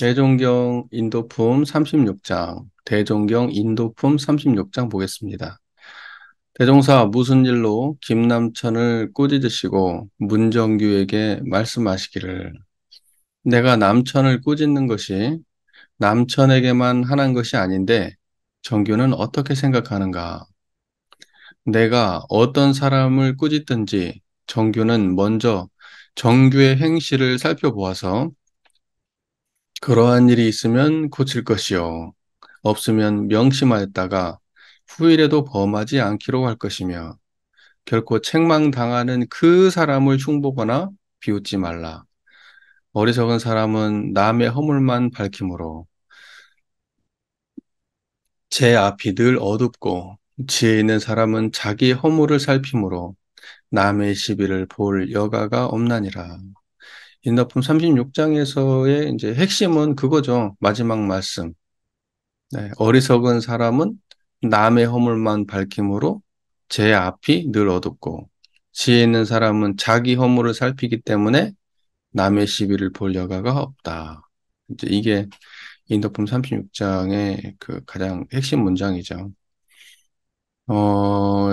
대종경 인도품 36장, 대종경 인도품 36장 보겠습니다. 대종사 무슨 일로 김남천을 꾸짖으시고 문정규에게 말씀하시기를 내가 남천을 꾸짖는 것이 남천에게만 하는 것이 아닌데 정규는 어떻게 생각하는가? 내가 어떤 사람을 꾸짖든지 정규는 먼저 정규의 행실을 살펴보아서 그러한 일이 있으면 고칠 것이요. 없으면 명심하였다가 후일에도 범하지 않기로 할 것이며 결코 책망당하는 그 사람을 흉보거나 비웃지 말라. 어리석은 사람은 남의 허물만 밝힘으로 제 앞이 늘 어둡고 지혜 있는 사람은 자기 허물을 살핌으로 남의 시비를 볼 여가가 없나니라. 인더품 36장에서의 이제 핵심은 그거죠. 마지막 말씀. 네, 어리석은 사람은 남의 허물만 밝힘으로 제 앞이 늘 어둡고 지혜 있는 사람은 자기 허물을 살피기 때문에 남의 시비를 볼 여가가 없다. 이제 이게 인도품 36장의 그 가장 핵심 문장이죠.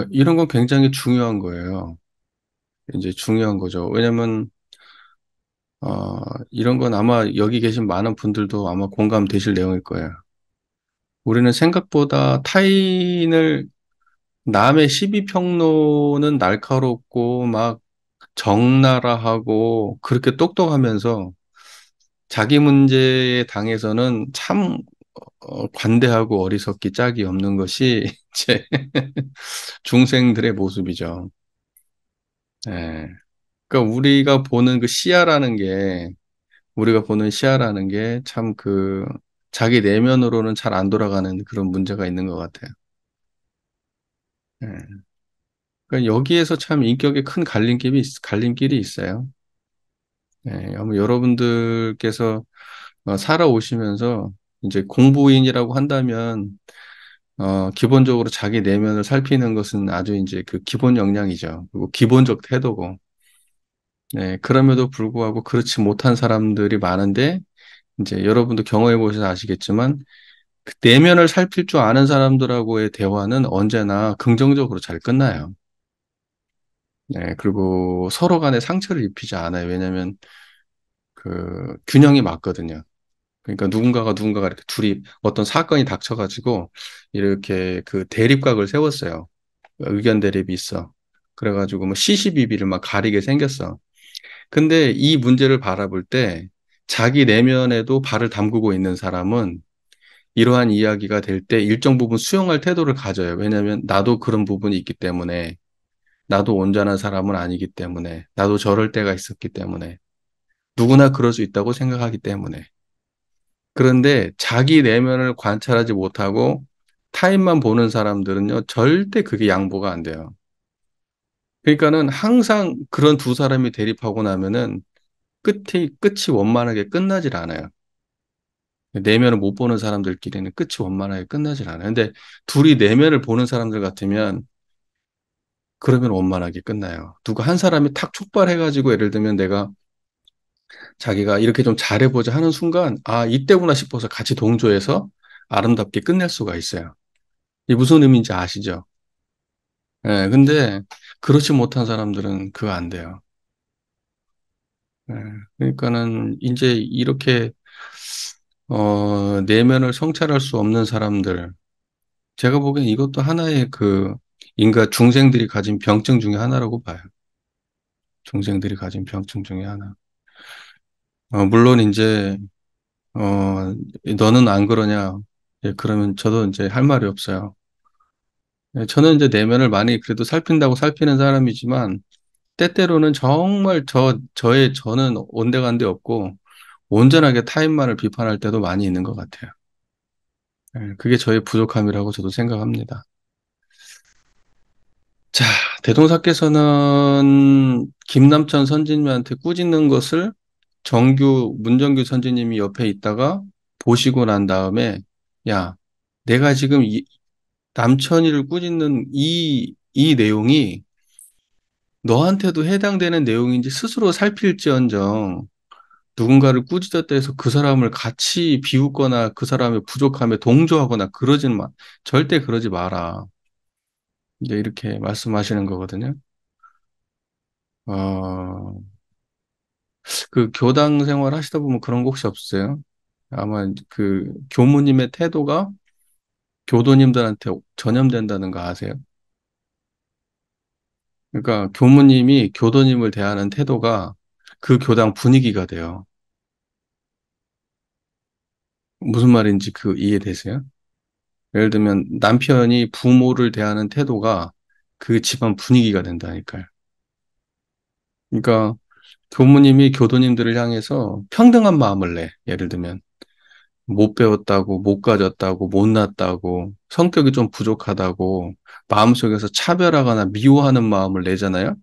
이런 건 굉장히 중요한 거예요. 이제 중요한 거죠. 왜냐면 이런 건 아마 여기 계신 많은 분들도 아마 공감되실 내용일 거예요. 우리는 생각보다 타인을 남의 시비 평론은 날카롭고 막 적나라하고 그렇게 똑똑하면서 자기 문제에 당해서는 참 관대하고 어리석기 짝이 없는 것이 제 중생들의 모습이죠. 예. 그러니까 우리가 보는 시야라는 게 참 자기 내면으로는 잘 안 돌아가는 그런 문제가 있는 것 같아요. 예. 그러니까 여기에서 참 인격의 큰 갈림길이 있어요. 예, 아마 여러분들께서 살아오시면서 이제 공부인이라고 한다면 기본적으로 자기 내면을 살피는 것은 아주 이제 그 기본 역량이죠. 그리고 기본적 태도고. 네, 그럼에도 불구하고 그렇지 못한 사람들이 많은데 이제 여러분도 경험해 보셔서 아시겠지만 그 내면을 살필 줄 아는 사람들하고의 대화는 언제나 긍정적으로 잘 끝나요. 네, 그리고 서로 간에 상처를 입히지 않아요. 왜냐하면 그 균형이 맞거든요. 그러니까 누군가가 이렇게 둘이 어떤 사건이 닥쳐가지고 이렇게 그 대립각을 세웠어요. 의견 대립이 있어. 그래가지고 뭐 시시비비를 막 가리게 생겼어. 근데 이 문제를 바라볼 때 자기 내면에도 발을 담그고 있는 사람은 이러한 이야기가 될 때 일정 부분 수용할 태도를 가져요. 왜냐하면 나도 그런 부분이 있기 때문에 나도 온전한 사람은 아니기 때문에 나도 저럴 때가 있었기 때문에 누구나 그럴 수 있다고 생각하기 때문에 그런데 자기 내면을 관찰하지 못하고 타인만 보는 사람들은요, 절대 그게 양보가 안 돼요. 그러니까는 항상 그런 두 사람이 대립하고 나면은 끝이 원만하게 끝나질 않아요. 내면을 못 보는 사람들끼리는 끝이 원만하게 끝나질 않아요. 근데 둘이 내면을 보는 사람들 같으면 그러면 원만하게 끝나요. 누가 한 사람이 탁 촉발해가지고 예를 들면 내가 자기가 이렇게 좀 잘해보자 하는 순간, 아, 이때구나 싶어서 같이 동조해서 아름답게 끝낼 수가 있어요. 이게 무슨 의미인지 아시죠? 예, 근데 그렇지 못한 사람들은 그거 안 돼요. 예, 그러니까는 이제 이렇게 내면을 성찰할 수 없는 사람들, 제가 보기엔 이것도 하나의 인간 중생들이 가진 병증 중에 하나라고 봐요. 중생들이 가진 병증 중에 하나. 물론 이제 너는 안 그러냐? 예, 그러면 저도 이제 할 말이 없어요. 예, 저는 이제 내면을 많이 그래도 살핀다고 살피는 사람이지만 때때로는 정말 저는 온데간데 없고 온전하게 타인만을 비판할 때도 많이 있는 것 같아요. 예, 그게 저의 부족함이라고 저도 생각합니다. 자, 대동사께서는 김남천 선지님한테 꾸짖는 것을 문정규 선지님이 옆에 있다가 보시고 난 다음에 야, 내가 지금 남천이를 꾸짖는 이 내용이 너한테도 해당되는 내용인지 스스로 살필지언정 누군가를 꾸짖었다 해서 그 사람을 같이 비웃거나 그 사람의 부족함에 동조하거나 그러지는 마. 절대 그러지 마라. 이제 이렇게 말씀하시는 거거든요. 어, 그 교당 생활 하시다 보면 그런 거 혹시 없으세요? 아마 그 교무님의 태도가 교도님들한테 전염된다는 거 아세요? 그러니까 교무님이 교도님을 대하는 태도가 그 교당 분위기가 돼요. 무슨 말인지 그 이해되세요? 예를 들면 남편이 부모를 대하는 태도가 그 집안 분위기가 된다니까요. 그러니까 교무님이 교도님들을 향해서 평등한 마음을 내. 예를 들면 못 배웠다고, 못 가졌다고, 못났다고, 성격이 좀 부족하다고, 마음속에서 차별하거나 미워하는 마음을 내잖아요.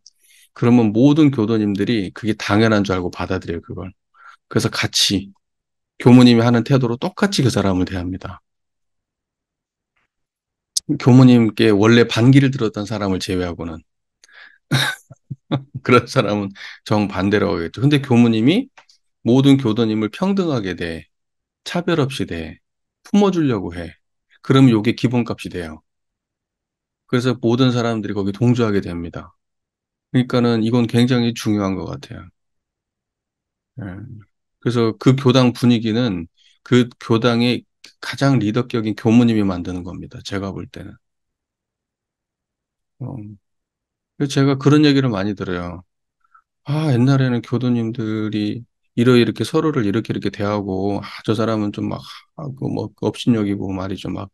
그러면 모든 교도님들이 그게 당연한 줄 알고 받아들여요, 그걸. 그래서 같이 교무님이 하는 태도로 똑같이 그 사람을 대합니다. 교무님께 원래 반기를 들었던 사람을 제외하고는 그런 사람은 정반대로 하겠죠. 근데 교무님이 모든 교도님을 평등하게 대, 차별 없이 대, 품어주려고 해. 그러면 이게 기본값이 돼요. 그래서 모든 사람들이 거기 동조하게 됩니다. 그러니까는 이건 굉장히 중요한 것 같아요. 예. 그래서 그 교당 분위기는 그 교당의 가장 리더격인 교무님이 만드는 겁니다. 제가 볼 때는. 어, 그래서 제가 그런 얘기를 많이 들어요. 아, 옛날에는 교도님들이 이렇게 서로를 이렇게 대하고, 아, 저 사람은 좀 막, 하고, 뭐, 업신여기고 말이죠. 막,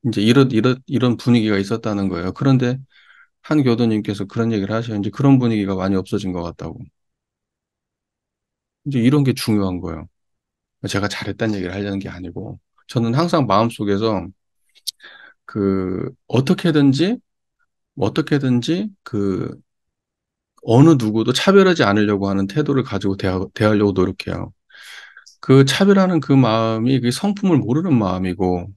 이제 이런 분위기가 있었다는 거예요. 그런데 한 교도님께서 그런 얘기를 하셔요. 이제 그런 분위기가 많이 없어진 것 같다고. 이제 이런 게 중요한 거예요. 제가 잘했다는 얘기를 하려는 게 아니고, 저는 항상 마음속에서 어떻게든지 어느 누구도 차별하지 않으려고 하는 태도를 가지고 대하려고 노력해요. 그 차별하는 그 마음이 그 성품을 모르는 마음이고,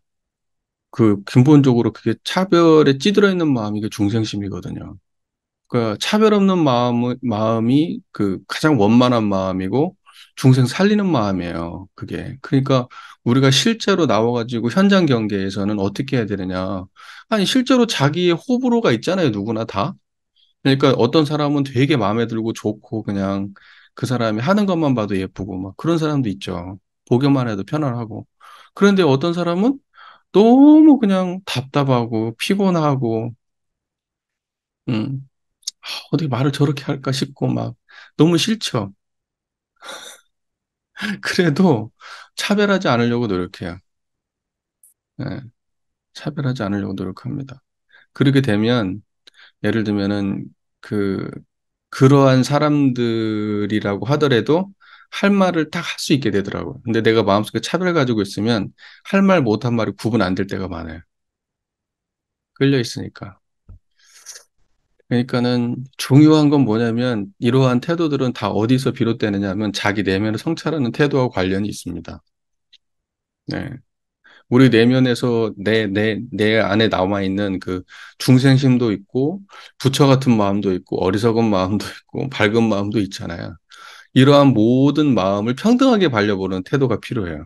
그 근본적으로 그게 차별에 찌들어 있는 마음이 그 중생심이거든요. 그러니까 차별 없는 마음이 그 가장 원만한 마음이고, 중생 살리는 마음이에요. 그게. 그러니까 우리가 실제로 나와가지고 현장 경계에서는 어떻게 해야 되느냐. 아니, 실제로 자기의 호불호가 있잖아요. 누구나 다. 그러니까 어떤 사람은 되게 마음에 들고 좋고 그냥 그 사람이 하는 것만 봐도 예쁘고 막 그런 사람도 있죠. 보기만 해도 편안하고. 그런데 어떤 사람은 너무 그냥 답답하고 피곤하고 음, 어떻게 말을 저렇게 할까 싶고 막 너무 싫죠. 그래도 차별하지 않으려고 노력해요. 예, 차별하지 않으려고 노력합니다. 그렇게 되면 예를 들면은 그 그러한 사람들이라고 하더라도 할 말을 딱 할 수 있게 되더라고요. 근데 내가 마음속에 차별 가지고 있으면 할 말 못한 말이 구분 안 될 때가 많아요. 끌려 있으니까. 그러니까는 중요한 건 뭐냐면 이러한 태도들은 다 어디서 비롯되느냐 하면 자기 내면을 성찰하는 태도와 관련이 있습니다. 네. 우리 내면에서 내 안에 남아 있는 그 중생심도 있고 부처 같은 마음도 있고 어리석은 마음도 있고 밝은 마음도 있잖아요. 이러한 모든 마음을 평등하게 발려보는 태도가 필요해요.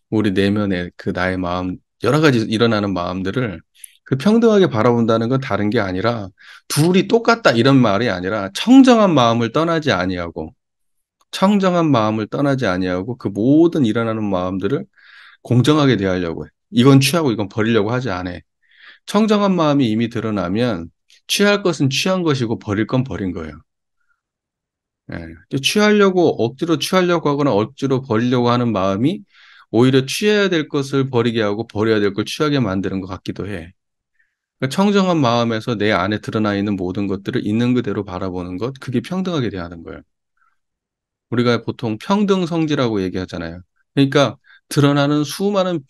우리 내면의 그 나의 마음, 여러 가지 일어나는 마음들을 그 평등하게 바라본다는 건 다른 게 아니라 둘이 똑같다 이런 말이 아니라 청정한 마음을 떠나지 아니하고 그 모든 일어나는 마음들을 공정하게 대하려고 해. 이건 취하고 이건 버리려고 하지 않아. 청정한 마음이 이미 드러나면 취할 것은 취한 것이고 버릴 건 버린 거예요. 예. 억지로 취하려고 하거나 억지로 버리려고 하는 마음이 오히려 취해야 될 것을 버리게 하고 버려야 될 걸 취하게 만드는 것 같기도 해. 그러니까 청정한 마음에서 내 안에 드러나 있는 모든 것들을 있는 그대로 바라보는 것, 그게 평등하게 대하는 거예요. 우리가 보통 평등성지라고 얘기하잖아요. 그러니까 드러나는 수많은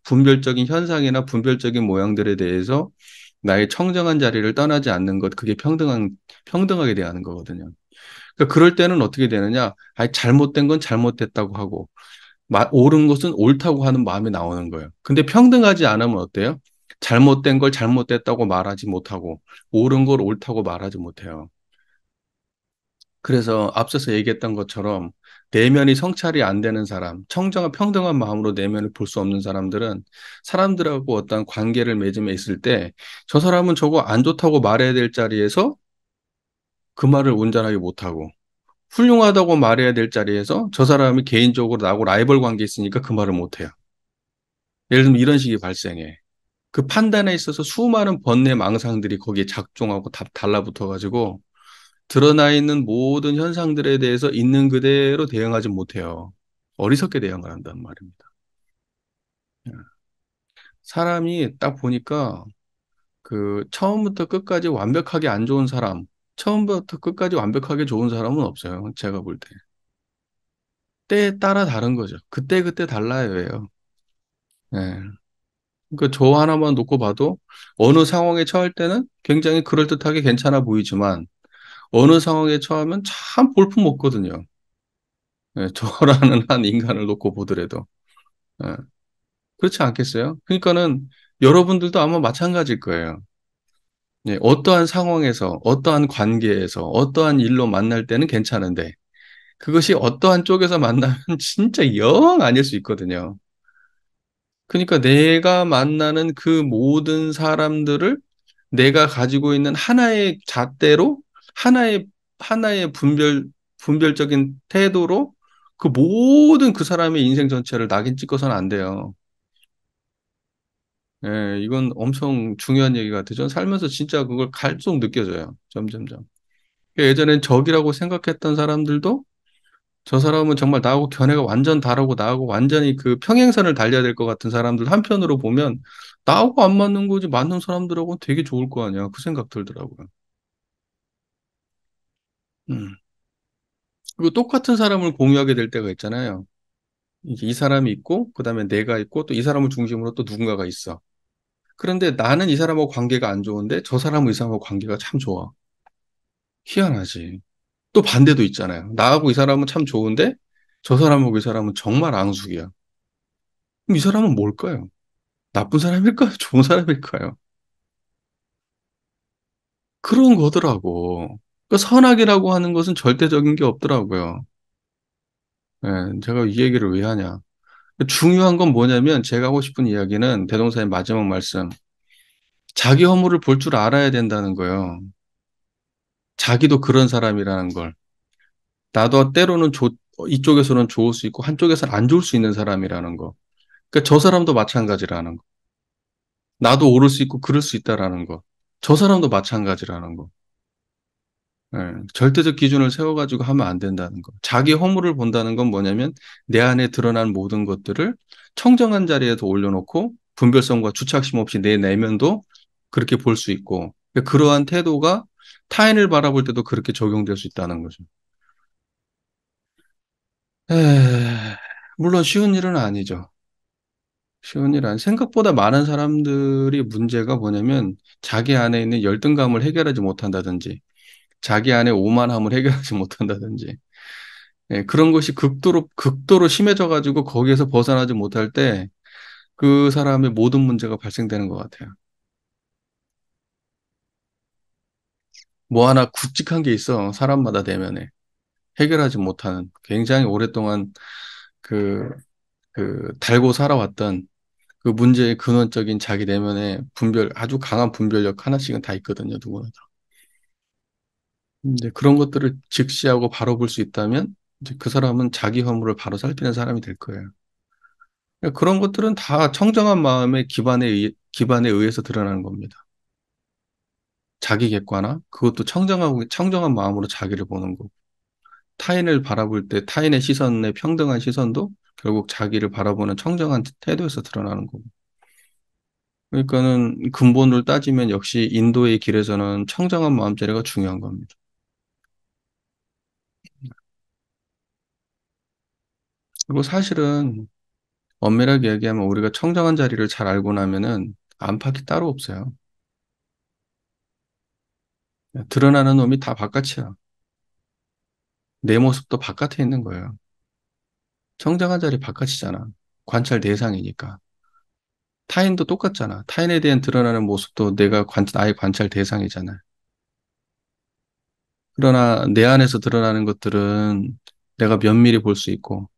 분별적인 현상이나 분별적인 모양들에 대해서 나의 청정한 자리를 떠나지 않는 것, 그게 평등하게 대하는 거거든요. 그러니까 그럴 때는 어떻게 되느냐? 아니, 잘못된 건 잘못됐다고 하고, 옳은 것은 옳다고 하는 마음이 나오는 거예요. 근데 평등하지 않으면 어때요? 잘못된 걸 잘못됐다고 말하지 못하고, 옳은 걸 옳다고 말하지 못해요. 그래서 앞서서 얘기했던 것처럼 내면이 성찰이 안 되는 사람, 청정한 평등한 마음으로 내면을 볼 수 없는 사람들은 사람들하고 어떤 관계를 맺음에 있을 때 저 사람은 저거 안 좋다고 말해야 될 자리에서 그 말을 온전하게 못하고 훌륭하다고 말해야 될 자리에서 저 사람이 개인적으로 나하고 라이벌 관계 있으니까 그 말을 못해요. 예를 들면 이런 식이 발생해. 그 판단에 있어서 수많은 번뇌 망상들이 거기에 작동하고 다 달라붙어가지고 드러나 있는 모든 현상들에 대해서 있는 그대로 대응하지 못해요. 어리석게 대응을 한단 말입니다. 사람이 딱 보니까 그 처음부터 끝까지 완벽하게 안 좋은 사람, 처음부터 끝까지 완벽하게 좋은 사람은 없어요. 제가 볼 때. 때에 따라 다른 거죠. 그때그때 달라요. 예요. 예. 그러니까 저 하나만 놓고 봐도 어느 상황에 처할 때는 굉장히 그럴듯하게 괜찮아 보이지만 어느 상황에 처하면 참 볼품없거든요. 예, 저라는 한 인간을 놓고 보더라도. 예, 그렇지 않겠어요? 그러니까는 여러분들도 아마 마찬가지일 거예요. 예, 어떠한 상황에서, 어떠한 관계에서, 어떠한 일로 만날 때는 괜찮은데 그것이 어떠한 쪽에서 만나면 진짜 영 아닐 수 있거든요. 그러니까 내가 만나는 그 모든 사람들을 내가 가지고 있는 하나의 잣대로 하나의 분별적인 태도로 그 모든 그 사람의 인생 전체를 낙인 찍어서는 안 돼요. 예, 이건 엄청 중요한 얘기 같아요. 전 살면서 진짜 그걸 갈수록 느껴져요. 점점점. 예전엔 적이라고 생각했던 사람들도 저 사람은 정말 나하고 견해가 완전 다르고 나하고 완전히 그 평행선을 달려야 될 것 같은 사람들 한편으로 보면 나하고 안 맞는 거지 맞는 사람들하고는 되게 좋을 거 아니야. 그 생각 들더라고요. 음. 그리고 똑같은 사람을 공유하게 될 때가 있잖아요. 이게 이 사람이 있고, 그 다음에 내가 있고, 또 이 사람을 중심으로 또 누군가가 있어. 그런데 나는 이 사람하고 관계가 안 좋은데, 저 사람은 이 사람하고 관계가 참 좋아. 희한하지. 또 반대도 있잖아요. 나하고 이 사람은 참 좋은데, 저 사람하고 이 사람은 정말 앙숙이야. 그럼 이 사람은 뭘까요? 나쁜 사람일까요? 좋은 사람일까요? 그런 거더라고. 그 선악이라고 하는 것은 절대적인 게 없더라고요. 예, 제가 이 얘기를 왜 하냐. 중요한 건 뭐냐면 제가 하고 싶은 이야기는 대동사의 마지막 말씀. 자기 허물을 볼 줄 알아야 된다는 거예요. 자기도 그런 사람이라는 걸. 나도 때로는 이쪽에서는 좋을 수 있고 한쪽에서는 안 좋을 수 있는 사람이라는 거. 그러니까 저 사람도 마찬가지라는 거. 나도 오를 수 있고 그럴 수 있다라는 거. 저 사람도 마찬가지라는 거. 예, 절대적 기준을 세워가지고 하면 안 된다는 거. 자기 허물을 본다는 건 뭐냐면 내 안에 드러난 모든 것들을 청정한 자리에서 올려놓고 분별성과 주착심 없이 내 내면도 그렇게 볼 수 있고 그러한 태도가 타인을 바라볼 때도 그렇게 적용될 수 있다는 거죠. 물론 쉬운 일은 아니죠. 쉬운 일 생각보다 많은 사람들이 문제가 뭐냐면 자기 안에 있는 열등감을 해결하지 못한다든지 자기 안에 오만함을 해결하지 못한다든지 그런 것이 극도로 심해져 가지고 거기에서 벗어나지 못할 때 그 사람의 모든 문제가 발생되는 것 같아요. 뭐 하나 굵직한 게 있어. 사람마다 내면에. 해결하지 못하는 굉장히 오랫동안 그, 달고 살아왔던 그 문제의 근원적인 자기 내면에 아주 강한 분별력 하나씩은 다 있거든요. 누구나 다. 이제 그런 것들을 직시하고 바로 볼 수 있다면 이제 그 사람은 자기 허물을 바로 살피는 사람이 될 거예요. 그런 것들은 다 청정한 마음의 기반에 의해서 드러나는 겁니다. 자기 객관화, 그것도 청정한 마음으로 자기를 보는 거고, 타인을 바라볼 때 타인의 시선에 평등한 시선도 결국 자기를 바라보는 청정한 태도에서 드러나는 거고. 그러니까는 근본을 따지면 역시 인도의 길에서는 청정한 마음자리가 중요한 겁니다. 그리고 사실은 엄밀하게 얘기하면 우리가 청정한 자리를 잘 알고 나면은 안팎이 따로 없어요. 드러나는 놈이 다 바깥이야. 내 모습도 바깥에 있는 거예요. 청정한 자리 바깥이잖아. 관찰 대상이니까. 타인도 똑같잖아. 타인에 대한 드러나는 모습도 나의 관찰 대상이잖아. 그러나 내 안에서 드러나는 것들은 내가 면밀히 볼 수 있고,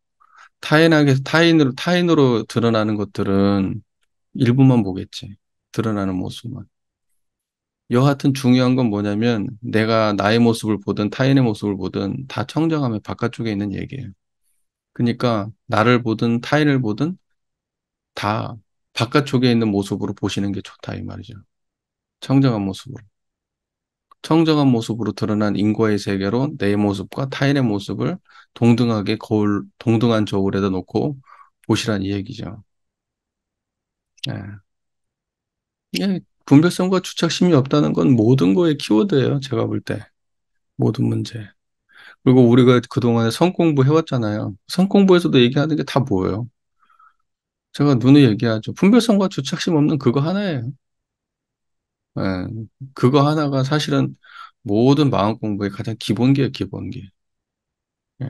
타인으로 드러나는 것들은 일부만 보겠지. 드러나는 모습만. 여하튼 중요한 건 뭐냐면 내가 나의 모습을 보든 타인의 모습을 보든 다 청정함의 바깥쪽에 있는 얘기예요. 그러니까 나를 보든 타인을 보든 다 바깥쪽에 있는 모습으로 보시는 게 좋다 이 말이죠. 청정한 모습으로. 청정한 모습으로 드러난 인과의 세계로 내 모습과 타인의 모습을 동등한 저울에다 놓고 보시란 이 얘기죠. 예. 예, 분별성과 주착심이 없다는 건 모든 거의 키워드예요. 제가 볼 때. 모든 문제. 그리고 우리가 그동안에 성공부 해왔잖아요. 성공부에서도 얘기하는 게 다 뭐예요? 제가 눈에 얘기하죠. 분별성과 주착심 없는 그거 하나예요. 예, 그거 하나가 사실은 모든 마음 공부의 가장 기본기예요, 기본기. 예,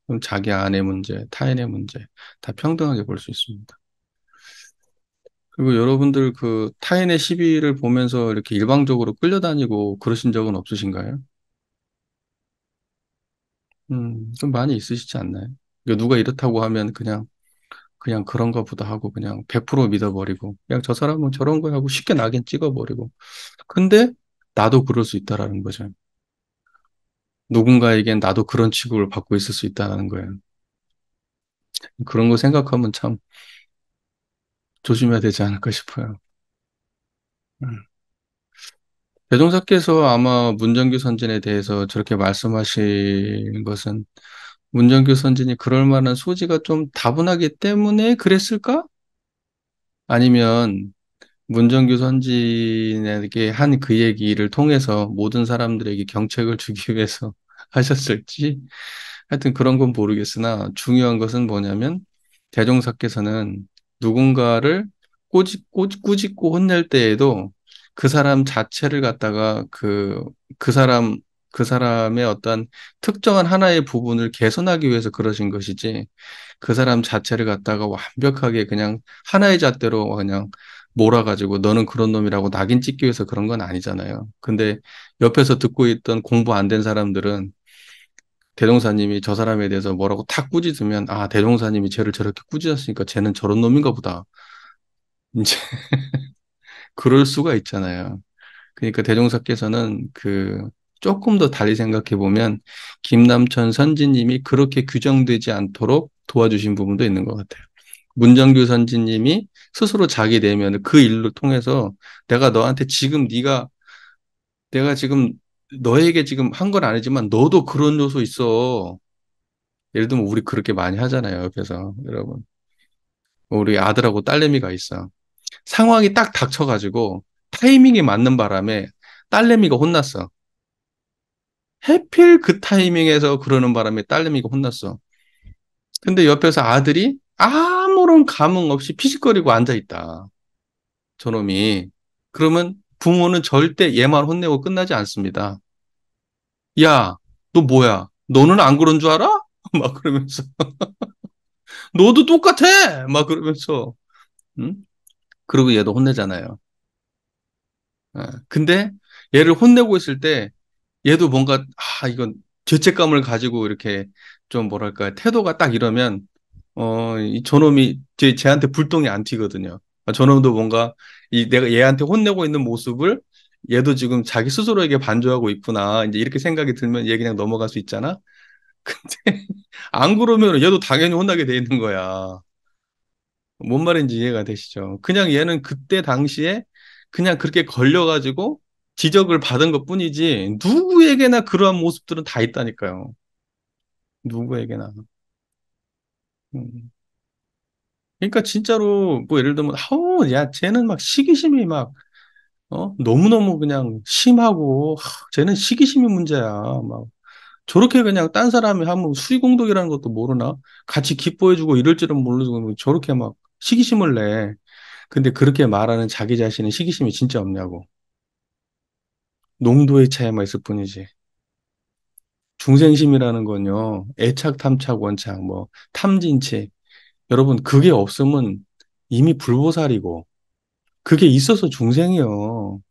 그럼 자기 안의 문제, 타인의 문제 다 평등하게 볼 수 있습니다. 그리고 여러분들 그 타인의 시비를 보면서 이렇게 일방적으로 끌려다니고 그러신 적은 없으신가요? 좀 많이 있으시지 않나요? 그러니까 누가 이렇다고 하면 그냥 그런가 보다 하고 그냥 100% 믿어버리고 그냥 저 사람은 저런 거 하고 쉽게 낙인 찍어버리고 근데 나도 그럴 수 있다라는 거죠. 누군가에겐 나도 그런 취급을 받고 있을 수 있다는 거예요. 그런 거 생각하면 참 조심해야 되지 않을까 싶어요. 음. 대종사께서 아마 문정규 선진에 대해서 저렇게 말씀하신 것은 문정규 선진이 그럴 만한 소지가 좀 다분하기 때문에 그랬을까? 아니면 문정규 선진에게 한 그 얘기를 통해서 모든 사람들에게 경책을 주기 위해서 하셨을지 하여튼 그런 건 모르겠으나 중요한 것은 뭐냐면 대종사께서는 누군가를 꾸짖고 혼낼 때에도 그 사람 자체를 갖다가 그 사람의 어떤 특정한 하나의 부분을 개선하기 위해서 그러신 것이지 그 사람 자체를 갖다가 완벽하게 그냥 하나의 잣대로 그냥 몰아가지고 너는 그런 놈이라고 낙인 찍기 위해서 그런 건 아니잖아요. 근데 옆에서 듣고 있던 공부 안 된 사람들은 대종사님이 저 사람에 대해서 뭐라고 탁 꾸짖으면 아, 대종사님이 쟤를 저렇게 꾸짖었으니까 쟤는 저런 놈인가 보다. 이제 그럴 수가 있잖아요. 그러니까 대종사께서는 조금 더 달리 생각해 보면 김남천 선지님이 그렇게 규정되지 않도록 도와주신 부분도 있는 것 같아요. 문정규 선지님이 스스로 자기 내면을 그 일로 통해서 내가 너한테 지금 내가 지금 너에게 지금 한 건 아니지만 너도 그런 요소 있어. 예를 들면 우리 그렇게 많이 하잖아요. 옆에서 여러분. 우리 아들하고 딸내미가 있어. 상황이 딱 닥쳐가지고 타이밍이 맞는 바람에 딸내미가 혼났어. 해필 그 타이밍에서 그러는 바람에 딸내미가 혼났어. 근데 옆에서 아들이 아무런 감흥 없이 피식거리고 앉아있다. 저놈이. 그러면 부모는 절대 얘만 혼내고 끝나지 않습니다. 야, 너 뭐야? 너는 안 그런 줄 알아? 막 그러면서. 너도 똑같아! 막 그러면서. 응? 그리고 얘도 혼내잖아요. 근데 얘를 혼내고 있을 때 얘도 뭔가, 이건 죄책감을 가지고 이렇게 좀 뭐랄까, 태도가 딱 이러면, 이 저놈이 쟤한테 불똥이 안 튀거든요. 저놈도 뭔가 내가 얘한테 혼내고 있는 모습을 얘도 지금 자기 스스로에게 반조하고 있구나. 이제 이렇게 생각이 들면 얘 그냥 넘어갈 수 있잖아. 근데 안 그러면 얘도 당연히 혼나게 돼 있는 거야. 뭔 말인지 이해가 되시죠? 그냥 얘는 그때 당시에 그냥 그렇게 걸려가지고 지적을 받은 것뿐이지 누구에게나 그러한 모습들은 다 있다니까요. 누구에게나. 음. 그러니까 진짜로 뭐 예를 들면 야 쟤는 막 시기심이 막 너무너무 그냥 심하고 쟤는 시기심이 문제야. 막 저렇게 그냥 딴 사람이 하면 수리공덕이라는 것도 모르나? 같이 기뻐해주고 이럴 줄은 모르고 저렇게 막 시기심을 내. 근데 그렇게 말하는 자기 자신은 시기심이 진짜 없냐고. 농도의 차이만 있을 뿐이지. 중생심이라는 건요, 애착, 탐착, 원착, 뭐, 탐진치. 여러분, 그게 없으면 이미 불보살이고, 그게 있어서 중생이요.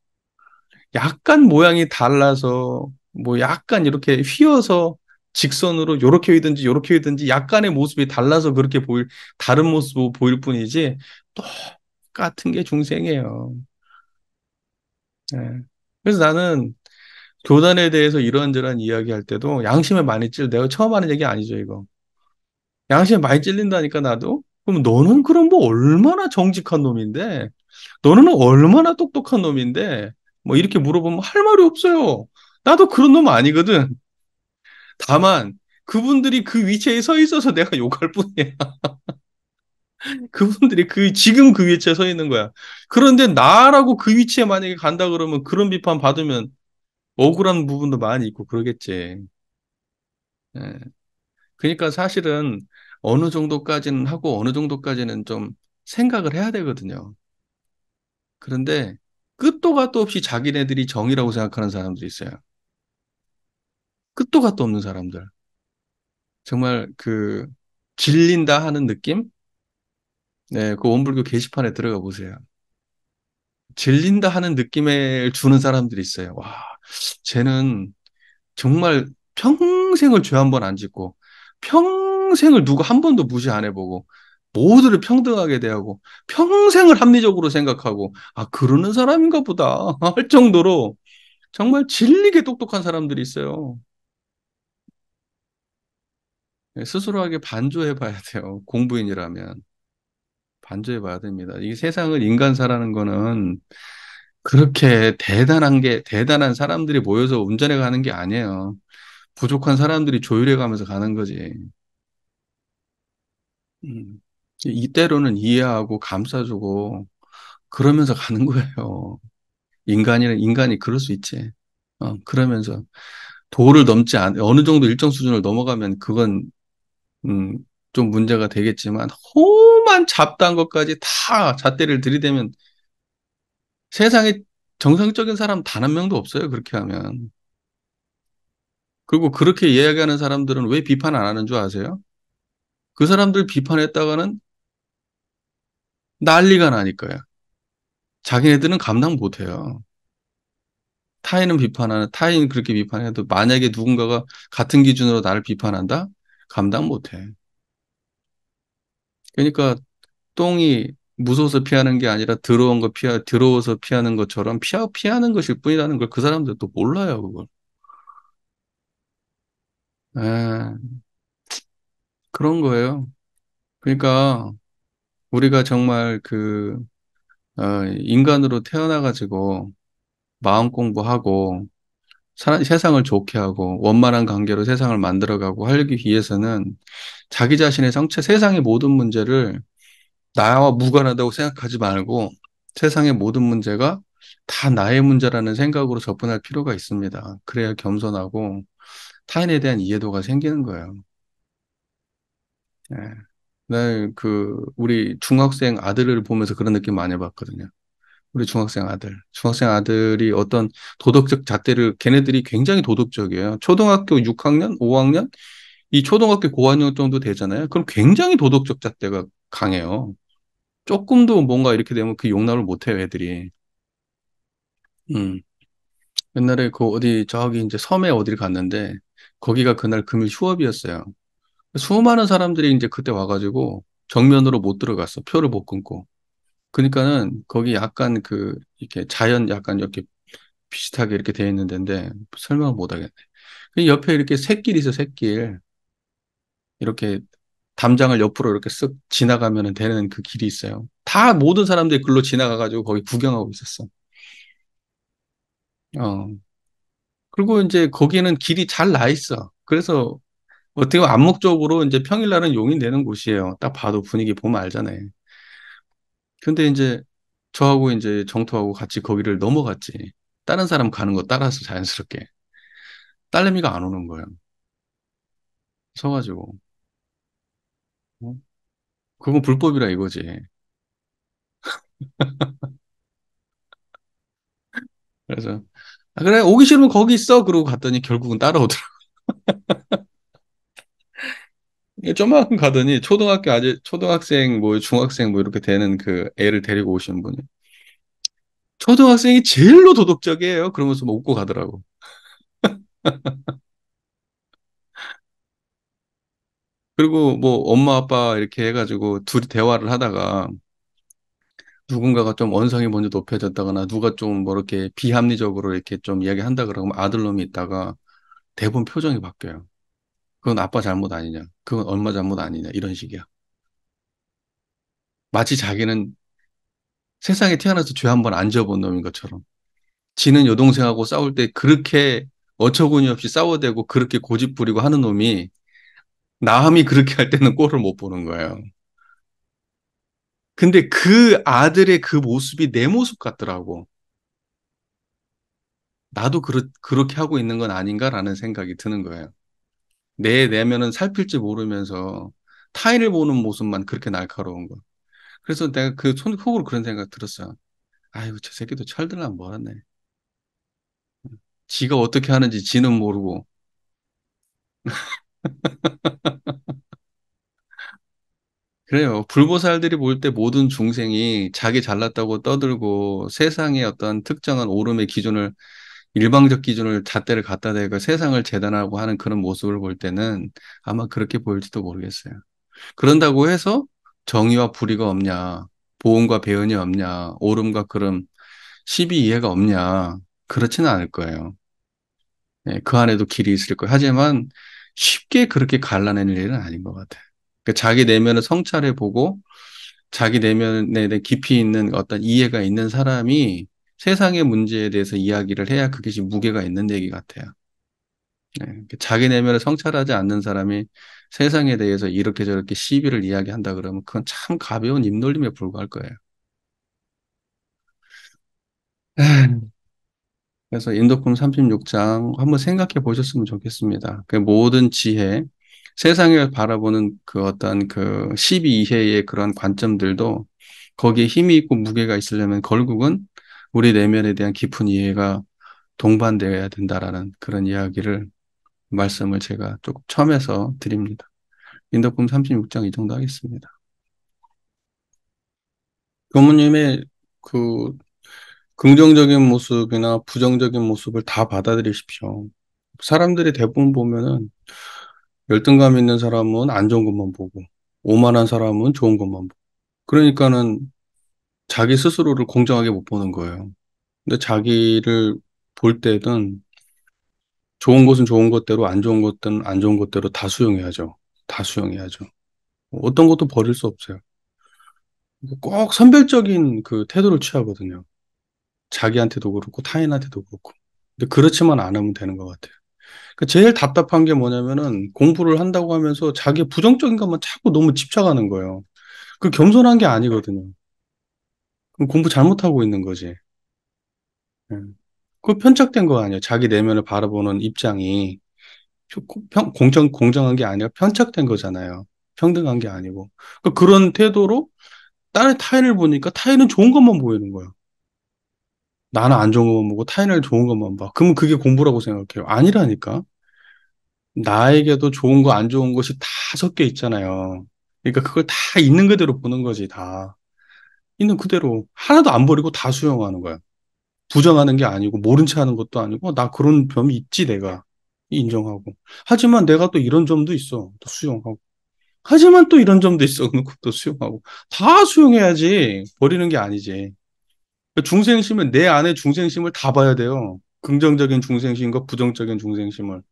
약간 모양이 달라서 뭐 약간 이렇게 휘어서 직선으로 요렇게 휘든지 요렇게 휘든지 약간의 모습이 달라서 그렇게 보일, 다른 모습으로 보일 뿐이지 똑같은 게 중생이에요. 예. 그래서 나는 교단에 대해서 이런저런 이야기할 때도 양심에 많이 내가 처음 하는 얘기 아니죠, 이거. 양심에 많이 찔린다니까, 나도. 그럼 너는 그럼 뭐 얼마나 정직한 놈인데? 너는 얼마나 똑똑한 놈인데? 뭐 이렇게 물어보면 할 말이 없어요. 나도 그런 놈 아니거든. 다만 그분들이 그 위치에 서 있어서 내가 욕할 뿐이야. 그분들이 지금 그 위치에 서 있는 거야. 그런데 나라고 그 위치에 만약에 간다 그러면 그런 비판 받으면 억울한 부분도 많이 있고 그러겠지. 예. 그러니까 사실은 어느 정도까지는 하고 어느 정도까지는 좀 생각을 해야 되거든요. 그런데 끝도 갓도 없이 자기네들이 정의라고 생각하는 사람들이 있어요. 끝도 갓도 없는 사람들. 정말 질린다 하는 느낌? 네, 그 원불교 게시판에 들어가 보세요. 질린다 하는 느낌을 주는 사람들이 있어요. 와, 쟤는 정말 평생을 죄 한 번 안 짓고, 평생을 누구 한 번도 무시 안 해보고, 모두를 평등하게 대하고, 평생을 합리적으로 생각하고, 아, 그러는 사람인가 보다 할 정도로 정말 질리게 똑똑한 사람들이 있어요. 네, 스스로에게 반조해 봐야 돼요. 공부인이라면. 반조해 봐야 됩니다. 이 세상을 인간사라는 거는 그렇게 대단한 사람들이 모여서 운전해 가는 게 아니에요. 부족한 사람들이 조율해 가면서 가는 거지. 음. 이때로는 이해하고 감싸주고 그러면서 가는 거예요. 인간이 그럴 수 있지. 그러면서 어느 정도 일정 수준을 넘어가면 그건 음, 좀 문제가 되겠지만 험한 잡다한 것까지 다 잣대를 들이대면 세상에 정상적인 사람 단 한 명도 없어요. 그렇게 하면. 그리고 그렇게 이야기하는 사람들은 왜 비판 안 하는 줄 아세요? 그 사람들 비판했다가는 난리가 나니까요. 자기네들은 감당 못 해요. 타인은 그렇게 비판해도 만약에 누군가가 같은 기준으로 나를 비판한다? 감당 못 해. 그러니까 똥이 무서워서 피하는 게 아니라 들어워서 피하는 것처럼 피하는 것일 뿐이라는 걸 그 사람들도 몰라요, 그걸. 에, 그런 거예요. 그러니까 우리가 정말 인간으로 태어나가지고 마음 공부하고 세상을 좋게 하고 원만한 관계로 세상을 만들어가고 하기 위해서는 자기 자신의 세상의 모든 문제를 나와 무관하다고 생각하지 말고 세상의 모든 문제가 다 나의 문제라는 생각으로 접근할 필요가 있습니다. 그래야 겸손하고 타인에 대한 이해도가 생기는 거예요. 예. 우리 중학생 아들을 보면서 그런 느낌 많이 받거든요. 우리 중학생 아들이 어떤 도덕적 잣대를, 걔네들이 굉장히 도덕적이에요. 초등학교 6학년, 5학년, 이 초등학교 고학년 정도 되잖아요. 그럼 굉장히 도덕적 잣대가 강해요. 조금도 뭔가 이렇게 되면 그 용납을 못 해요, 애들이. 음. 옛날에 저기 이제 섬에 어디를 갔는데, 거기가 그날 금일 휴업이었어요. 수많은 사람들이 이제 그때 와가지고 정면으로 못 들어갔어. 표를 못 끊고. 그러니까는 거기 약간 이렇게 자연 약간 이렇게 비슷하게 이렇게 되어 있는 데인데 설명을 못 하겠네. 그 옆에 이렇게 샛길이 있어, 샛길. 이렇게 담장을 옆으로 이렇게 쓱 지나가면 되는 그 길이 있어요. 다 모든 사람들이 글로 지나가가지고 거기 구경하고 있었어. 어. 그리고 이제 거기는 길이 잘 나 있어. 그래서 어떻게 보면 암묵적으로 이제 평일날은 용이 되는 곳이에요. 딱 봐도 분위기 보면 알잖아요. 근데 이제 저하고 이제 정토하고 같이 거기를 넘어갔지. 다른 사람 가는 거 따라서 자연스럽게. 딸내미가 안 오는 거예요. 서가지고. 어? 그건 불법이라 이거지. 그래서, 아, 그래, 오기 싫으면 거기 있어. 그러고 갔더니 결국은 따라오더라고. 좀만 가더니 초등학생, 뭐, 중학생, 뭐, 이렇게 되는 그 애를 데리고 오신 분이. 초등학생이 제일로 도덕적이에요. 그러면서 뭐 웃고 가더라고. 그리고 뭐 엄마 아빠 이렇게 해가지고 둘이 대화를 하다가 누군가가 좀 언성이 먼저 높여졌다거나 누가 좀 뭐 이렇게 비합리적으로 이렇게 좀 이야기한다 그러면 아들놈이 있다가 대부분 표정이 바뀌어요. 그건 아빠 잘못 아니냐. 그건 엄마 잘못 아니냐. 이런 식이야. 마치 자기는 세상에 태어나서 죄 한 번 안 지어본 놈인 것처럼. 지는 여동생하고 싸울 때 그렇게 어처구니 없이 싸워대고 그렇게 고집 부리고 하는 놈이 남이 그렇게 할 때는 꼴을 못 보는 거예요. 근데 그 아들의 그 모습이 내 모습 같더라고. 나도 그렇게 하고 있는 건 아닌가라는 생각이 드는 거예요. 내 내면은 살필지 모르면서 타인을 보는 모습만 그렇게 날카로운 거. 그래서 내가 그 속으로 그런 생각 들었어요. 아이고, 저 새끼도 철들나 뭐하네. 지가 어떻게 하는지 지는 모르고. 그래요. 불보살들이 볼 때 모든 중생이 자기 잘났다고 떠들고 세상의 어떤 특정한 오름의 기준을, 일방적 기준을 잣대를 갖다 대고 세상을 재단하고 하는 그런 모습을 볼 때는 아마 그렇게 보일지도 모르겠어요. 그런다고 해서 정의와 불의가 없냐, 보응과 배은이 없냐, 옳음과 그름, 시비 이해가 없냐, 그렇지는 않을 거예요. 예, 그 안에도 길이 있을 거예요. 하지만 쉽게 그렇게 갈라내는 일은 아닌 것 같아요. 그러니까 자기 내면을 성찰해 보고 자기 내면에 대해 깊이 있는 어떤 이해가 있는 사람이 세상의 문제에 대해서 이야기를 해야 그것이 무게가 있는 얘기 같아요. 네, 그러니까 자기 내면을 성찰하지 않는 사람이 세상에 대해서 이렇게 저렇게 시비를 이야기한다 그러면 그건 참 가벼운 입놀림에 불과할 거예요. 그래서 인도품 36장 한번 생각해 보셨으면 좋겠습니다. 그 모든 지혜, 세상을 바라보는 그 어떤 그 12이해의 그런 관점들도 거기에 힘이 있고 무게가 있으려면 결국은 우리 내면에 대한 깊은 이해가 동반되어야 된다라는 그런 이야기를 말씀을 제가 조금 첨해서 드립니다. 인도품 36장 이 정도 하겠습니다. 교무님의 그 긍정적인 모습이나 부정적인 모습을 다 받아들이십시오. 사람들이 대부분 보면은 열등감 있는 사람은 안 좋은 것만 보고, 오만한 사람은 좋은 것만 보고. 그러니까는 자기 스스로를 공정하게 못 보는 거예요. 근데 자기를 볼 때는 좋은 것은 좋은 것대로, 안 좋은 것들은 안 좋은 것대로 다 수용해야죠. 다 수용해야죠. 어떤 것도 버릴 수 없어요. 꼭 선별적인 그 태도를 취하거든요. 자기한테도 그렇고, 타인한테도 그렇고. 근데 그렇지만 않으면 되는 것 같아요. 그 제일 답답한 게 뭐냐면은 공부를 한다고 하면서 자기 부정적인 것만 자꾸 너무 집착하는 거예요. 그 겸손한 게 아니거든요. 그럼 공부 잘못하고 있는 거지. 예. 그 편착된 거 아니에요. 자기 내면을 바라보는 입장이 공정한 게 아니라 편착된 거잖아요. 평등한 게 아니고. 그런 태도로 다른 타인을 보니까 타인은 좋은 것만 보이는 거예요. 나는 안 좋은 것만 보고 타인을 좋은 것만 봐. 그러면 그게 공부라고 생각해요. 아니라니까. 나에게도 좋은 거, 안 좋은 것이 다 섞여 있잖아요. 그러니까 그걸 다 있는 그대로 보는 거지, 다. 있는 그대로. 하나도 안 버리고 다 수용하는 거야. 부정하는 게 아니고, 모른 체 하는 것도 아니고, 나 그런 점이 있지, 내가. 인정하고. 하지만 내가 또 이런 점도 있어. 또 수용하고. 하지만 또 이런 점도 있어. 그것도 수용하고. 다 수용해야지. 버리는 게 아니지. 중생심은 내 안에 중생심을 다 봐야 돼요. 긍정적인 중생심과 부정적인 중생심을.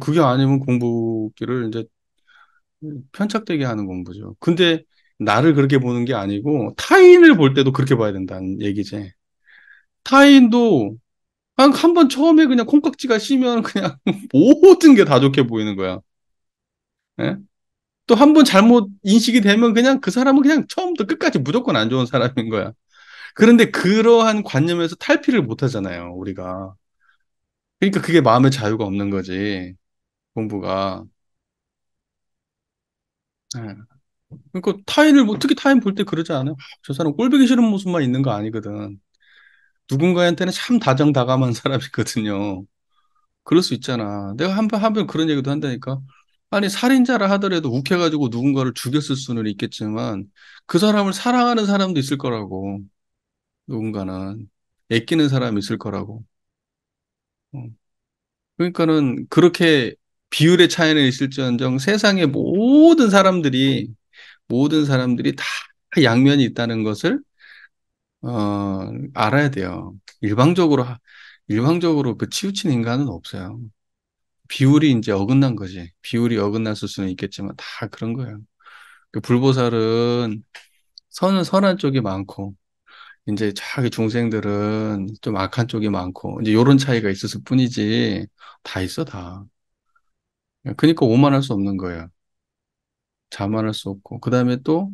그게 아니면 공부기를 이제 편착되게 하는 공부죠. 근데 나를 그렇게 보는 게 아니고 타인을 볼 때도 그렇게 봐야 된다는 얘기지. 타인도 한 번 처음에 그냥 콩깍지가 씌면 그냥 모든 게 다 좋게 보이는 거야. 예? 또 한 번 잘못 인식이 되면 그냥 그 사람은 그냥 처음부터 끝까지 무조건 안 좋은 사람인 거야. 그런데 그러한 관념에서 탈피를 못 하잖아요, 우리가. 그러니까 그게 마음의 자유가 없는 거지, 공부가. 예. 그러니까 타인을 뭐 특히 타인 볼 때 그러지 않아요? 저 사람 꼴보기 싫은 모습만 있는 거 아니거든. 누군가한테는 참 다정다감한 사람이거든요. 그럴 수 있잖아. 내가 한번 그런 얘기도 한다니까. 아니, 살인자라 하더라도 욱해가지고 누군가를 죽였을 수는 있겠지만, 그 사람을 사랑하는 사람도 있을 거라고. 누군가는. 애끼는 사람이 있을 거라고. 어. 그러니까는 그렇게 비율의 차이는 있을지언정 세상의 모든 사람들이 다 양면이 있다는 것을 알아야 돼요. 일방적으로 그 치우친 인간은 없어요. 비율이 이제 어긋난 거지. 비율이 어긋났을 수는 있겠지만 다 그런 거예요. 그 불보살은 선한 쪽이 많고, 이제 자기 중생들은 좀 악한 쪽이 많고, 이제 요런 차이가 있었을 뿐이지, 다 있어, 다. 그러니까 오만할 수 없는 거예요. 자만할 수 없고. 그 다음에 또,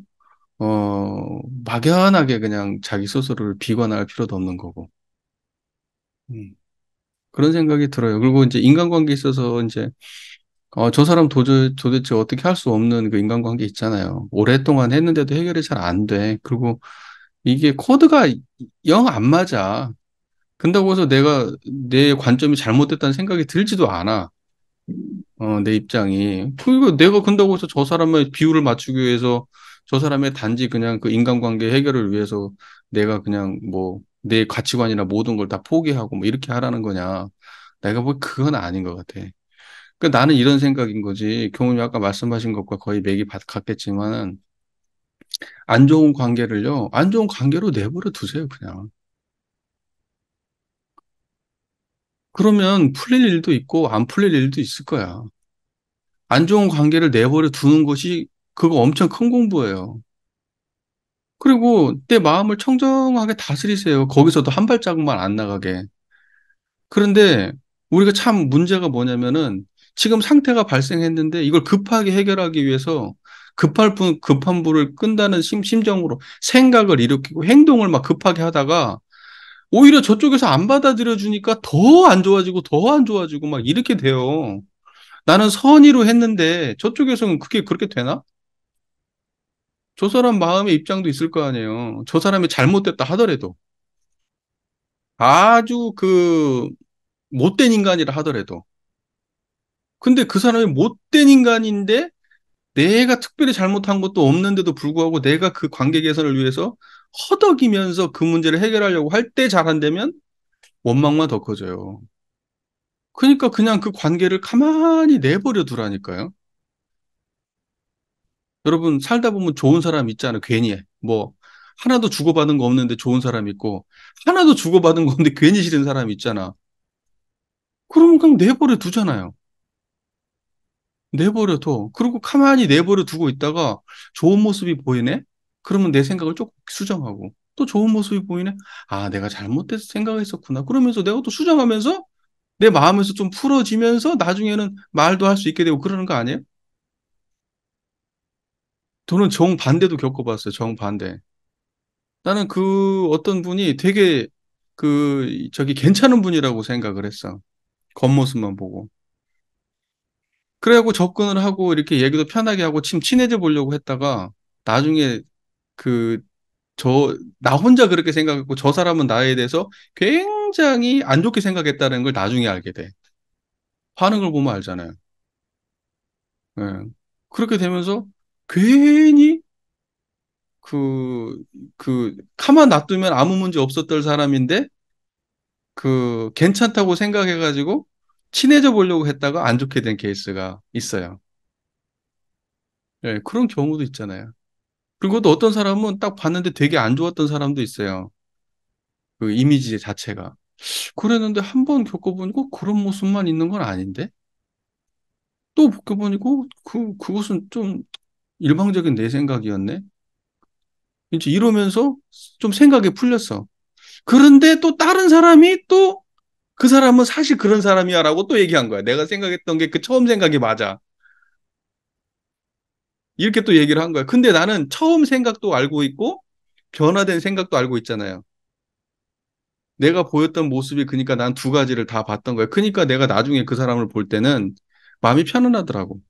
막연하게 그냥 자기 스스로를 비관할 필요도 없는 거고. 음, 그런 생각이 들어요. 그리고 이제 인간관계에 있어서 이제, 저 사람 도대체 어떻게 할 수 없는 그 인간관계 있잖아요. 오랫동안 했는데도 해결이 잘 안 돼. 그리고 이게 코드가 영 안 맞아. 근다고 해서 내가 내 관점이 잘못됐다는 생각이 들지도 않아. 내 입장이. 그리고 내가 근다고 해서 저 사람의 비율을 맞추기 위해서 저 사람의 단지 그냥 그 인간관계 해결을 위해서 내가 그냥 뭐 내 가치관이나 모든 걸 다 포기하고 뭐 이렇게 하라는 거냐. 내가 뭐 그건 아닌 것 같아. 그 나는 이런 생각인 거지. 교수님 아까 말씀하신 것과 거의 같겠지만 안 좋은 관계로 내버려 두세요, 그냥. 그러면 풀릴 일도 있고 안 풀릴 일도 있을 거야. 안 좋은 관계를 내버려 두는 것이 그거 엄청 큰 공부예요. 그리고 내 마음을 청정하게 다스리세요. 거기서도 한 발자국만 안 나가게. 그런데 우리가 참 문제가 뭐냐면은 지금 상태가 발생했는데 이걸 급하게 해결하기 위해서 급한 불을 끈다는 심정으로 생각을 일으키고 행동을 막 급하게 하다가 오히려 저쪽에서 안 받아들여 주니까 더 안 좋아지고 더 안 좋아지고 막 이렇게 돼요. 나는 선의로 했는데 저쪽에서는 그게 그렇게 되나? 저 사람 마음의 입장도 있을 거 아니에요. 저 사람이 잘못됐다 하더라도 아주 그 못된 인간이라 하더라도 근데 그 사람이 못된 인간인데 내가 특별히 잘못한 것도 없는데도 불구하고 내가 그 관계 개선을 위해서 허덕이면서 그 문제를 해결하려고 할 때 잘한다면 원망만 더 커져요. 그러니까 그냥 그 관계를 가만히 내버려 두라니까요. 여러분 살다 보면 좋은 사람 있잖아요. 괜히 뭐 하나도 주고받은 거 없는데 좋은 사람 있고 하나도 주고받은 거 없는데 괜히 싫은 사람 있잖아. 그러면 그냥 내버려 두잖아요. 내버려 둬. 그리고 가만히 내버려 두고 있다가 좋은 모습이 보이네? 그러면 내 생각을 조금 수정하고 또 좋은 모습이 보이네? 아, 내가 잘못돼서 생각했었구나. 그러면서 내가 또 수정하면서 내 마음에서 좀 풀어지면서 나중에는 말도 할 수 있게 되고 그러는 거 아니에요? 저는 정반대도 겪어봤어요. 정반대. 나는 그 어떤 분이 되게 저기 괜찮은 분이라고 생각을 했어. 겉모습만 보고. 그래갖고 접근을 하고 이렇게 얘기도 편하게 하고 친해져 보려고 했다가 나중에 그, 나 혼자 그렇게 생각했고 저 사람은 나에 대해서 굉장히 안 좋게 생각했다는 걸 나중에 알게 돼. 반응을 보면 알잖아요. 예. 그렇게 되면서 괜히 그, 가만 놔두면 아무 문제 없었던 사람인데 괜찮다고 생각해가지고 친해져 보려고 했다가 안 좋게 된 케이스가 있어요. 예, 그런 경우도 있잖아요. 그리고 또 어떤 사람은 딱 봤는데 되게 안 좋았던 사람도 있어요. 그 이미지 자체가. 그랬는데 한 번 겪어보니까 그런 모습만 있는 건 아닌데? 또 겪어보니까 그것은 좀 일방적인 내 생각이었네? 이제 이러면서 좀 생각이 풀렸어. 그런데 또 다른 사람이 또 그 사람은 사실 그런 사람이야라고 또 얘기한 거야. 내가 생각했던 게 그 처음 생각이 맞아. 이렇게 또 얘기를 한 거야. 근데 나는 처음 생각도 알고 있고 변화된 생각도 알고 있잖아요. 내가 보였던 모습이 그러니까 난 두 가지를 다 봤던 거야. 그러니까 내가 나중에 그 사람을 볼 때는 마음이 편안하더라고.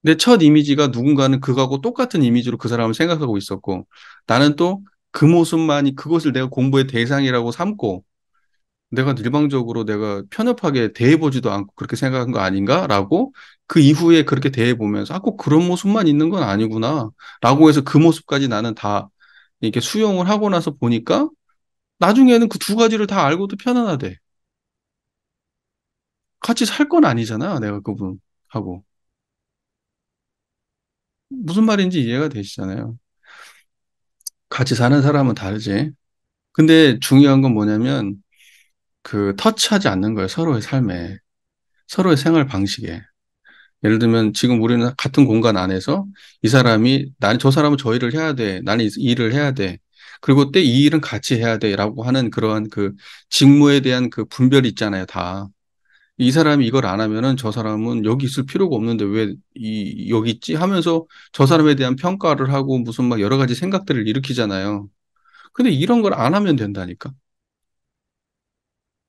내 첫 이미지가 누군가는 그거하고 똑같은 이미지로 그 사람을 생각하고 있었고 나는 또 그 모습만이 그것을 내가 공부의 대상이라고 삼고 내가 일방적으로 내가 편협하게 대해보지도 않고 그렇게 생각한 거 아닌가라고 그 이후에 그렇게 대해보면서 꼭 그런 모습만 있는 건 아니구나 라고 해서 그 모습까지 나는 다 이렇게 수용을 하고 나서 보니까 나중에는 그 두 가지를 다 알고도 편안하대. 같이 살 건 아니잖아, 내가 그분하고. 무슨 말인지 이해가 되시잖아요. 같이 사는 사람은 다르지. 근데 중요한 건 뭐냐면, 터치하지 않는 거예요. 서로의 삶에, 서로의 생활 방식에. 예를 들면, 지금 우리는 같은 공간 안에서 이 사람이, 저 사람은 저 일을 해야 돼. 나는 이 일을 해야 돼. 그리고 때 이 일은 같이 해야 돼. 라고 하는 그러한 직무에 대한 분별이 있잖아요, 다. 이 사람이 이걸 안 하면은 저 사람은 여기 있을 필요가 없는데 왜 여기 있지? 하면서 저 사람에 대한 평가를 하고 무슨 막 여러 가지 생각들을 일으키잖아요. 근데 이런 걸 안 하면 된다니까.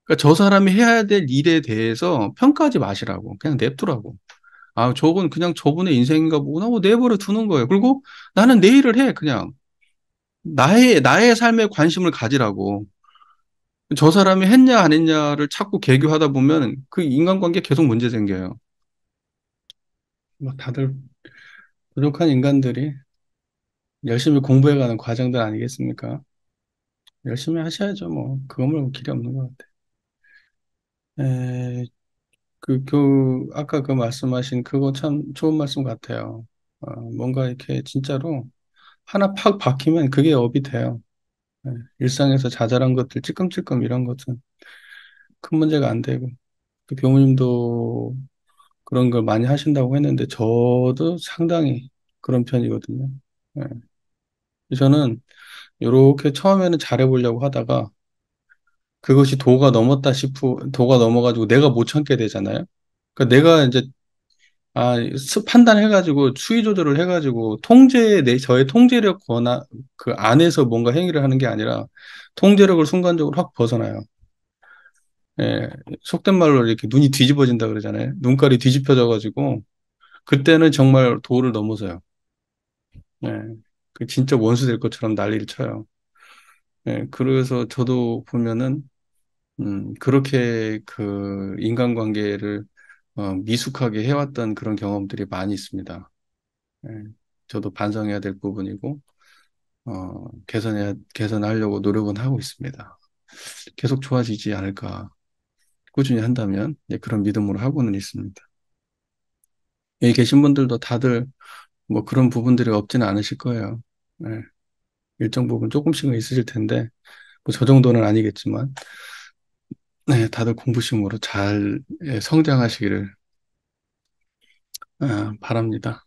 그러니까 저 사람이 해야 될 일에 대해서 평가하지 마시라고. 그냥 냅두라고. 아, 저건 그냥 저분의 인생인가 보구나 하고 내버려 두는 거예요. 그리고 나는 내 일을 해. 그냥. 나의 삶에 관심을 가지라고. 저 사람이 했냐 안 했냐를 자꾸 계교하다 보면 그 인간관계 계속 문제 생겨요. 막 다들 부족한 인간들이 열심히 공부해가는 과정들 아니겠습니까? 열심히 하셔야죠, 뭐. 그거 말고 길이 없는 것 같아요. 에, 아까 그 말씀하신 그거 참 좋은 말씀 같아요. 뭔가 이렇게 진짜로 하나 팍 박히면 그게 업이 돼요. 일상에서 자잘한 것들, 찔끔찔끔 이런 것은 큰 문제가 안 되고. 그 교무님도 그런 걸 많이 하신다고 했는데, 저도 상당히 그런 편이거든요. 예. 저는 이렇게 처음에는 잘해보려고 하다가, 그것이 도가 넘어가지고 내가 못 참게 되잖아요. 그러니까 내가 이제, 판단해가지고 수위 조절을 해가지고 저의 통제력 그 안에서 뭔가 행위를 하는 게 아니라 통제력을 순간적으로 확 벗어나요. 예, 속된 말로 이렇게 눈이 뒤집어진다 그러잖아요. 눈깔이 뒤집혀져가지고 그때는 정말 도를 넘어서요. 예, 그 진짜 원수 될 것처럼 난리를 쳐요. 예, 그래서 저도 보면은 그렇게 인간관계를 미숙하게 해왔던 그런 경험들이 많이 있습니다. 예, 저도 반성해야 될 부분이고, 개선하려고 노력은 하고 있습니다. 계속 좋아지지 않을까. 꾸준히 한다면, 예, 그런 믿음으로 하고는 있습니다. 여기 계신 분들도 다들 뭐 그런 부분들이 없지는 않으실 거예요. 예, 일정 부분 조금씩은 있으실 텐데, 뭐 저 정도는 아니겠지만, 네, 다들 공부심으로 잘 예, 성장하시기를 바랍니다.